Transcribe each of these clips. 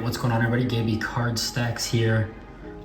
what's going on, everybody? Gaby Card Stacks here.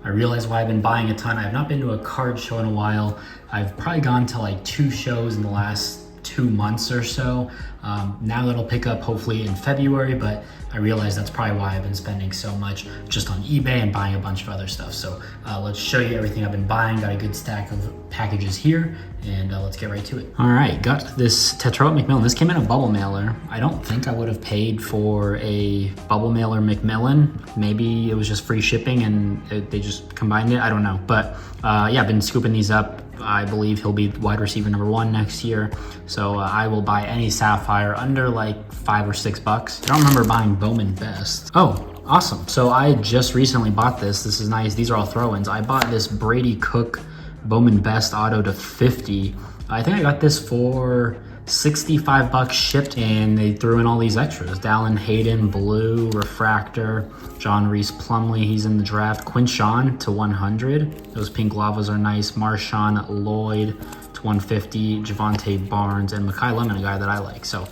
I realize why I've been buying a ton. I have not been to a card show in a while. I've probably gone to like 2 shows in the last 2 months or so. Now that'll pick up hopefully in February, but I realize that's probably why I've been spending so much just on eBay and buying a bunch of other stuff. So let's show you everything I've been buying. Got a good stack of packages here, and let's get right to it. All right, got this Tetrao McMillan. This came in a bubble mailer. I don't think I would have paid for a bubble mailer McMillan. Maybe it was just free shipping and they just combined it. I don't know, but yeah, I've been scooping these up. I believe he'll be wide receiver #1 next year. So I will buy any Sapphire under like $5 or $6. I don't remember buying Bowman Best. Oh, awesome. So I just recently bought this. This is nice. These are all throw-ins. I bought this Brady Cook Bowman Best auto to 50. I think I got this for $65 shipped, and they threw in all these extras. Dallin Hayden, blue, refractor, John Reese Plumlee, he's in the draft. Quinshawn to 100. Those pink lavas are nice. Marshawn Lloyd to 150. Javonte Barnes and Mekhi Lemon, a guy that I like. So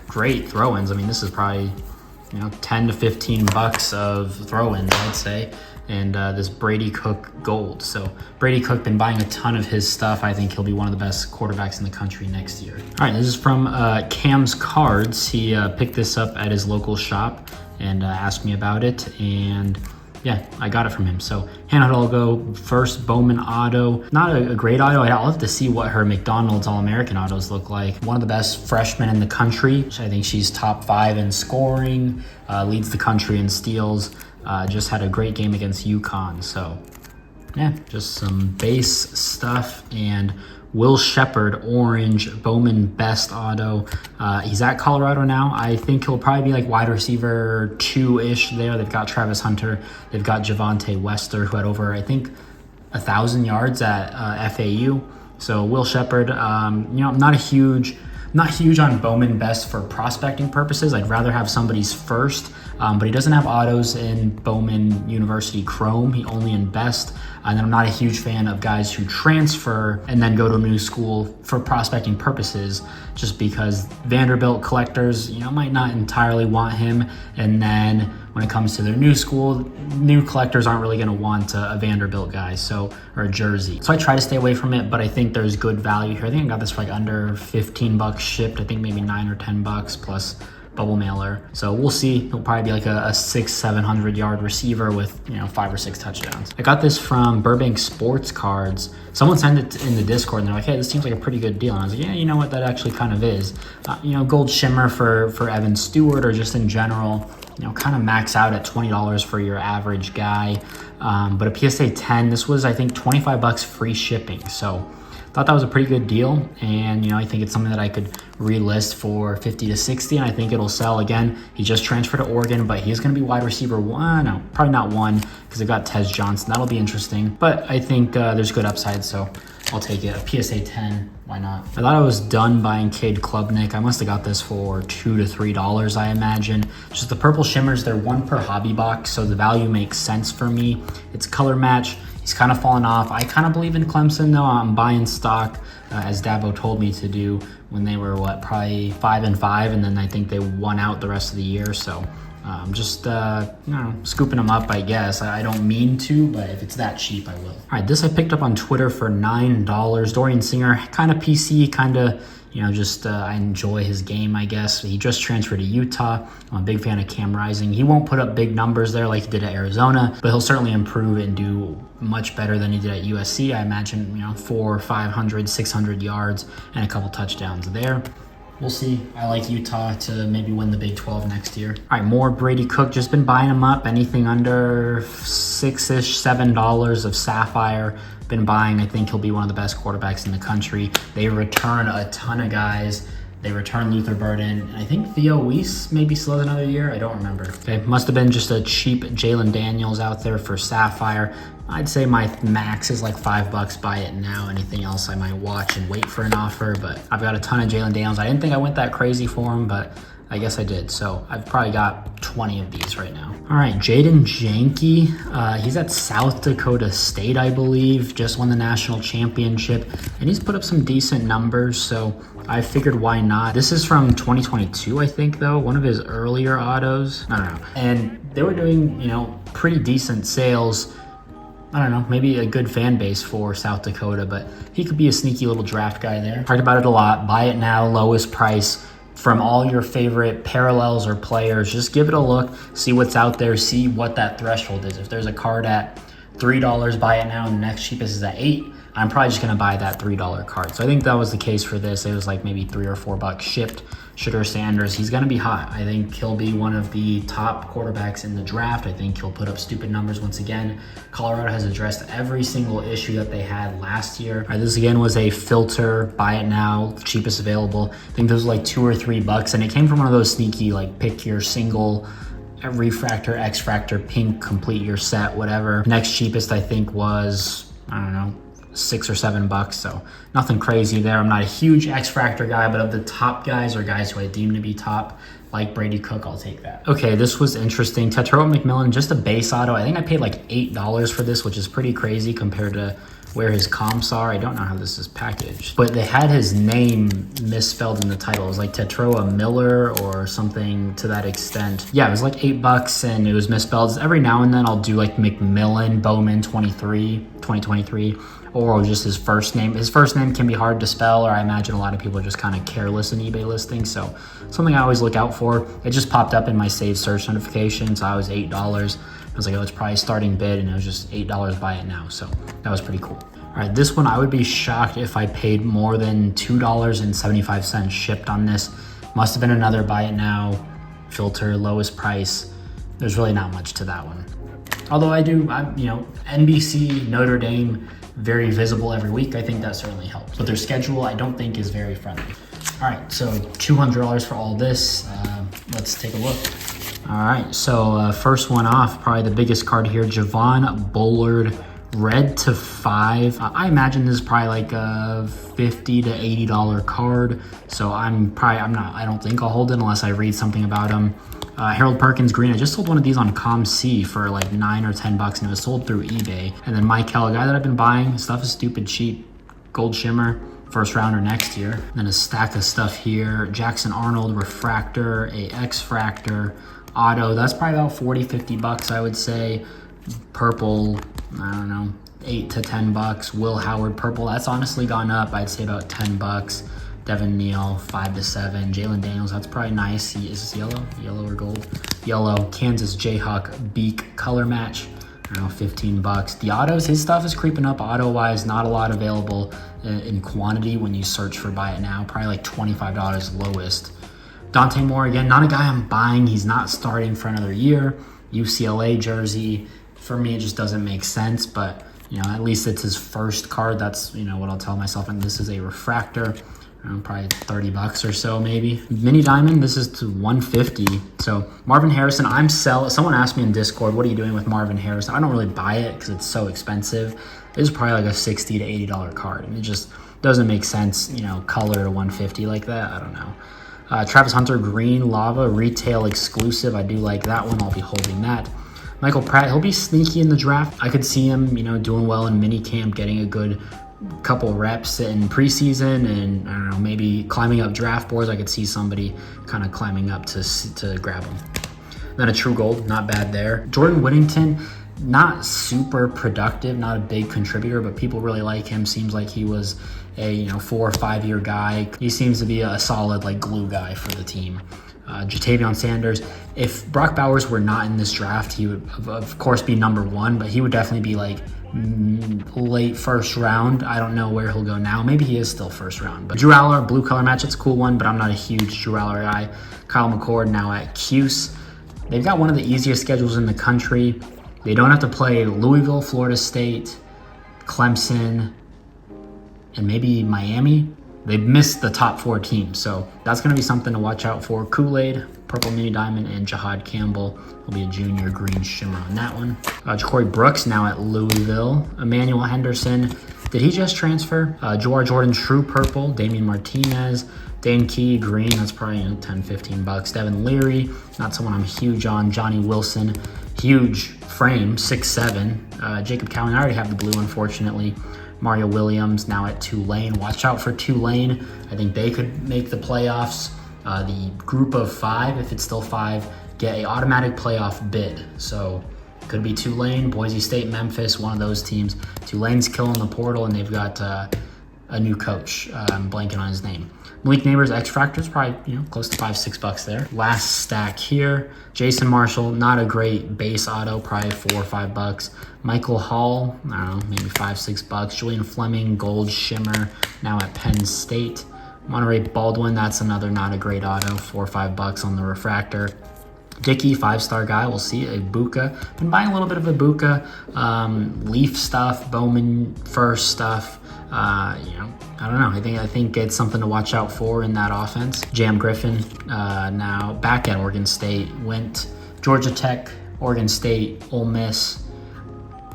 great throw-ins. I mean, this is probably 10 to $15 of throw-ins, I'd say. And this Brady Cook gold. So Brady Cook, been buying a ton of his stuff. I think he'll be one of the best quarterbacks in the country next year. All right, this is from Cam's Cards. He picked this up at his local shop and asked me about it, and yeah, I got it from him. So Hannah Hidalgo, first Bowman auto. Not a great auto. I'll have to see what her McDonald's All-American autos look like. One of the best freshmen in the country. I think she's top 5 in scoring, leads the country in steals. Just had a great game against UConn. So yeah, just some base stuff. And Will Shepard, orange, Bowman Best auto. He's at Colorado now. I think he'll probably be like wide receiver 2-ish there. They've got Travis Hunter. They've got Javonte Wester, who had over, I think, 1,000 yards at FAU. So Will Shepard, not huge on Bowman Best for prospecting purposes. I'd rather have somebody's first, but he doesn't have autos in Bowman University Chrome. He only in Best. And then I'm not a huge fan of guys who transfer and then go to a new school for prospecting purposes, just because Vanderbilt collectors, might not entirely want him. And then when it comes to their new school, new collectors aren't really going to want a Vanderbilt guy, or a jersey. So I try to stay away from it, but I think there's good value here. I think I got this for like under $15 shipped. I think maybe $9 or $10 plus bubble mailer. So we'll see. He'll probably be like a 600-700 yard receiver with 5 or 6 touchdowns. I got this from Burbank Sports Cards. Someone sent it in the Discord and they're like, hey, this seems like a pretty good deal. And I was like, yeah, you know what, that actually kind of is. Gold shimmer for Evan Stewart, or just in general, kind of max out at $20 for your average guy. But a PSA 10, this was, I think, $25 free shipping. So thought that was a pretty good deal, and I think it's something that I could relist for 50 to 60, and I think it'll sell. Again, he just transferred to Oregon, but he's going to be wide receiver 1. No, probably not 1, because they've got Tez Johnson. That'll be interesting, but I think there's good upside, so I'll take it. A PSA 10, why not? I thought I was done buying Cade Klubnik. I must have got this for $2 to $3, I imagine. Just the purple shimmers, they're 1 per hobby box, so the value makes sense for me. It's color match. He's kind of fallen off. I kind of believe in Clemson, though. I'm buying stock, as Dabo told me to do when they were, probably 5-5, and then I think they won out the rest of the year. So I'm just scooping them up, I guess. I don't mean to, but if it's that cheap, I will. All right, this I picked up on Twitter for $9. Dorian Singer, kind of PC, kind of, I enjoy his game, I guess. He just transferred to Utah. I'm a big fan of Cam Rising. He won't put up big numbers there like he did at Arizona, but he'll certainly improve and do much better than he did at USC. I imagine, 400, 500, 600 yards and a couple touchdowns there. We'll see. I like Utah to maybe win the Big 12 next year. All right, more Brady Cook. Just been buying him up. Anything under $6-ish, $7 of Sapphire. Been buying. I think he'll be one of the best quarterbacks in the country. They return a ton of guys. They return Luther Burden. I think Theo Weiss maybe still has another year. I don't remember. Okay, must have been just a cheap Jalen Daniels out there for Sapphire. I'd say my max is like $5. Buy it now. Anything else I might watch and wait for an offer. But I've got a ton of Jalen Daniels. I didn't think I went that crazy for him, but I guess I did. So I've probably got 20 of these right now. All right, Jaden Janke. He's at South Dakota State, I believe. Just won the national championship, and he's put up some decent numbers. So I figured why not. This is from 2022, I think, though. One of his earlier autos. I don't know. And they were doing, you know, pretty decent sales. I don't know, maybe a good fan base for South Dakota, but he could be a sneaky little draft guy there. Talked about it a lot. Buy it now, lowest price from all your favorite parallels or players. Just give it a look, see what's out there, see what that threshold is. If there's a card at $3, buy it now, and the next cheapest is at $8, I'm probably just gonna buy that $3 card. So I think that was the case for this. It was like maybe $3 or $4 shipped. Shedeur Sanders, he's gonna be hot. I think he'll be one of the top quarterbacks in the draft. I think he'll put up stupid numbers once again. Colorado has addressed every single issue that they had last year. All right, this again was a filter, buy it now, cheapest available. I think those were like $2 or $3, and it came from one of those sneaky, like pick your single refractor, X-fractor, pink, complete your set, whatever. Next cheapest I think was, I don't know, $6 or $7, so nothing crazy there. I'm not a huge X-fractor guy, but of the top guys or guys who I deem to be top, like Brady Cook, I'll take that. Okay, this was interesting. Tetairoa McMillan, just a base auto. I think I paid like $8 for this, which is pretty crazy compared to where his comps are. I don't know how this is packaged, but they had his name misspelled in the title. It was like Tetairoa Miller or something to that extent. Yeah, it was like $8 and it was misspelled. Every now and then I'll do like McMillan Bowman 2023, or just his first name. His first name can be hard to spell, or I imagine a lot of people are just kind of careless in eBay listings. So something I always look out for. It just popped up in my saved search notification, so I was $8. I was like, oh, it's probably starting bid, and it was just $8, buy it now. So that was pretty cool. All right, this one, I would be shocked if I paid more than $2.75 shipped on this. Must have been another buy it now, filter, lowest price. There's really not much to that one. Although you know, NBC, Notre Dame, very visible every week. I think that certainly helps. But their schedule, I don't think, is very friendly. All right, so $200 for all this. Let's take a look. All right, so first one off, probably the biggest card here, Javon Bullard, red to 5. I imagine this is probably like a $50 to $80 card. So I don't think I'll hold it unless I read something about him. Harold Perkins green. I just sold one of these on ComC for like $9 or $10, and it was sold through eBay. And then Mike Hell, a guy that I've been buying. Stuff is stupid cheap. Gold Shimmer, first rounder next year. And then a stack of stuff here. Jackson Arnold refractor, a X-fractor, auto. That's probably about $40, $50, I would say. Purple, I don't know, $8 to $10. Will Howard purple. That's honestly gone up. I'd say about $10. Devin Neal, 5 to 7. Jalen Daniels, that's probably nice. Is this yellow? Yellow or gold? Yellow. Kansas Jayhawk beak color match. I don't know, $15. The autos, his stuff is creeping up auto-wise. Not a lot available in quantity when you search for buy it now. Probably like $25 lowest. Dante Moore, again, not a guy I'm buying. He's not starting for another year. UCLA jersey. For me, it just doesn't make sense, but you know, at least it's his first card. That's, you know, what I'll tell myself. And this is a refractor. Probably $30 or so, maybe. Mini diamond, this is to 150. So Marvin Harrison, someone asked me in Discord, what are you doing with Marvin Harrison? I don't really buy it because it's so expensive. It's probably like a $60 to $80 card, and it just doesn't make sense, you know, color to 150 like that. I don't know. Travis Hunter green lava retail exclusive. I do like that one. I'll be holding that. Michael Pratt, he'll be sneaky in the draft. I could see him, you know, doing well in mini camp, getting a good couple reps in preseason, and I don't know, maybe climbing up draft boards. I could see somebody kind of climbing up to grab him. Then a true gold, not bad there. Jordan Whittington, not super productive, not a big contributor, but people really like him. Seems like he was a 4 or 5 year guy. He seems to be a solid like glue guy for the team. Jatavion Sanders, if Brock Bowers were not in this draft, he would of course be number 1, but he would definitely be like late first round. I don't know where he'll go now. Maybe he is still first round. But Drew Aller, blue color match, it's a cool one, but I'm not a huge Drew Aller guy. Kyle McCord now at Cuse. They've got one of the easiest schedules in the country. They don't have to play Louisville, Florida State, Clemson, and maybe Miami. They've missed the top 4 teams, so that's going to be something to watch out for. Kool-Aid, purple mini diamond, and Jahad Campbell will be a junior green shimmer on that one. Ja'Cory Brooks now at Louisville. Emmanuel Henderson, did he just transfer? Jawar Jordan, true purple. Damian Martinez, Dane Key, green. That's probably $10, $15. Devin Leary, not someone I'm huge on. Johnny Wilson, huge frame, 6'7". Jacob Cowan, I already have the blue, unfortunately. Mario Williams now at Tulane. Watch out for Tulane. I think they could make the playoffs. The group of 5, if it's still 5, get a automatic playoff bid. So could be Tulane, Boise State, Memphis, one of those teams. Tulane's killing the portal, and they've got a new coach. I'm blanking on his name. Malik Neighbors X Factor's probably close to $5-6 there. Last stack here, Jason Marshall, not a great base auto, probably $4 or $5. Michael Hall, I don't know, maybe $5-6. Julian Fleming, Gold Shimmer, now at Penn State. Monterey Baldwin, that's another not a great auto, $4 or $5 on the refractor. Dickey, 5-star guy, we'll see. Ibuka, been buying a little bit of Ibuka, Leaf stuff, Bowman first stuff. I don't know. I think it's something to watch out for in that offense. Jam Griffin, now back at Oregon State, went Georgia Tech, Oregon State, Ole Miss,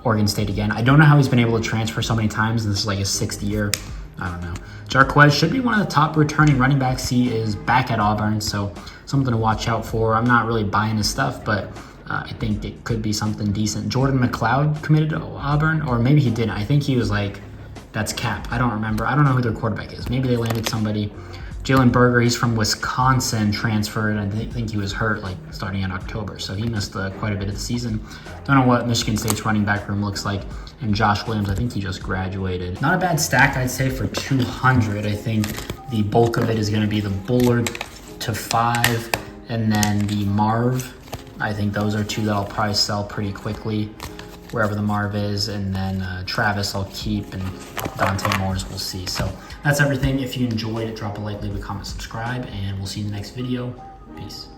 Oregon State again. I don't know how he's been able to transfer so many times, and this is like his 6th year. I don't know. Jarquez should be one of the top returning running backs. He is back at Auburn, so something to watch out for. I'm not really buying his stuff, but I think it could be something decent. Jordan McLeod committed to Auburn, or maybe he didn't. I think he was like, that's cap. I don't remember. I don't know who their quarterback is. Maybe they landed somebody. Jalen Berger, he's from Wisconsin, transferred. I think he was hurt like starting in October, so he missed quite a bit of the season. Don't know what Michigan State's running back room looks like. And Josh Williams, I think he just graduated. Not a bad stack, I'd say, for 200. I think the bulk of it is going to be the Bullard to 5, and then the Marv. I think those are 2 that I'll probably sell pretty quickly, wherever the Marv is, and then Travis I'll keep, and Dante Morris we'll see. So that's everything. If you enjoyed it, drop a like, leave a comment, subscribe, and we'll see you in the next video. Peace.